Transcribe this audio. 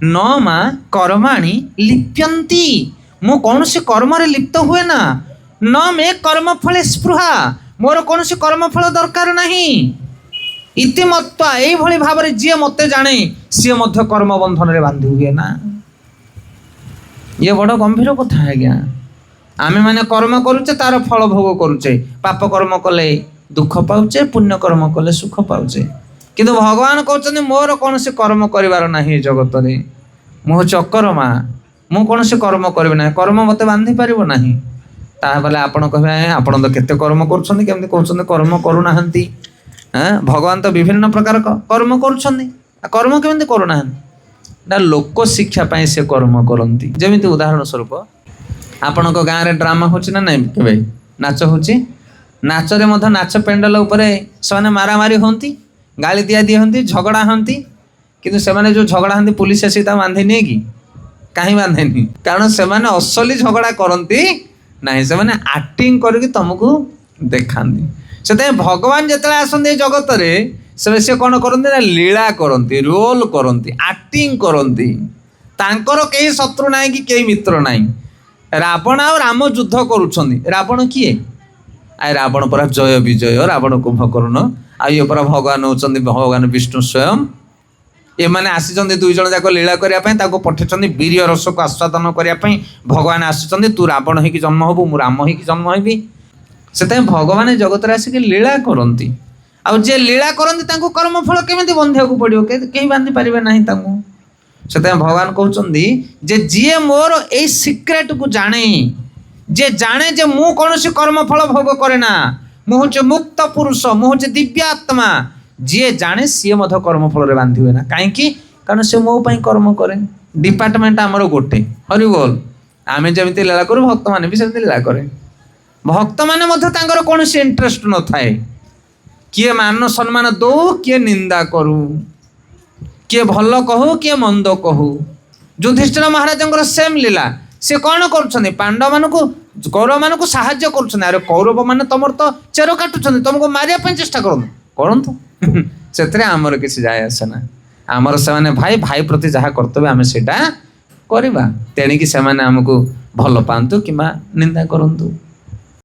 न मा कर्माणि लिप्यन्ति मु कौन से कर्म रे लिप्त हुए ना न मे कर्म फले स्पृहा मोर कौन से कर्म फल दरकार नहीं इति मत्वा एई भली भाव रे जे मते जाने सी मध्य कर्म बंधन रे बांधी हुए ना। ये बड़ गंभीर कथा है क्या। आमे माने कर्म करूचे तार फल भोग करूचे पाप कर्म कले दुख पाउचे पुण्य कर्म कले सुख पाउचे किंतु भगवान कहते मोर कौन से कर्म करिवार नाही जगत रे मु चक्रमा मु कौन से कर्म करिवे ना कर्म मते बांधी परिबो नाही ताबले आपण कहबे आपण तो केते कर्म करूछन्ती केमते कहउछन्ती कर्म करू नाहंती भगवान तो विभिन्न प्रकार कर्म करूछन्ती कर्म केमते करू नाहंती ना लोक शिक्षा पाए से कर्म करंती जेमिति उदाहरण स्वरूप आपण को गाँव रे ड्रामा होछि ना नहीं केबे नाच होछि नाच रे मध नाच पेंडल ऊपर से मारामारी होंती गाली दिया दी होंती झगड़ा होंती किंतु से जो झगड़ा होंती पुलिस आसी बांधे नहीं कि कहीं बांधे नहीं कारण से असली झगड़ा करती नहीं से एक्टिंग करके तुमको देखाती से भगवान जिते आसते जगत रे से कौन करते ना लीला करती रोल करती एक्टिंग करती तांकर कहीं शत्रु ना कि कहीं मित्र ना रावण आ राम युद्ध करुछन्ति रावण किए आए रावण परा जय विजय रावण कुंभकर्ण आ ये परा भगवान होचन्ति भगवान विष्णु स्वयं ये माने आसीचन्ति दुई जण जाक लीला करिया पई ताको पठेचन्ति वीर्य रस को आस्वादन करिया पई भगवान आसीचन्ति तू रावण होई कि जन्म हबु मु राम होई कि जन्म हेबी सेते भगवान जगत रे आसी कि लीला करन्ति आ जे लीला करन्ति ताको कर्म फल केमिति बंधिया को पड़ियो केही बांधि परिबे नाही ताको सेते भगवान कहउचन्ति जे जिए मोर ए सीक्रेट को जाने जे जाने जे मु कोनोसी कर्म फल भोग करे ना मु होचे मुक्त पुरुष मु होचे दिव्य आत्मा जे जाने सी मध कर्म फल रे बांधी हुए ना कहीं कारण से मो पई कर्म करे डिपार्टमेंट आमर गोटे हरि बोल आमे जेमिति लीला करू भक्त माने भी सेमिति लीला करे भक्त माने मध तांकर कोनोसी इंटरेस्ट न थाए किए मान सम्मान दो किए निंदा करू किए भल कहू किए मंद कहू युधिष्ठिर महाराज सेम लीला से कौन कर पांडव मान को कौरव मान को साहाय्य कर अरे कौरव मान तुम तो चेर काटुंट तुमको मारिया चेष्टा करूँ से आमर किसी जाए आसे ना आमर से भाई भाई प्रति जहाँ कर्तव्य आम से करवा तेणिकी से आमको भल पातु कि निंदा करूँ।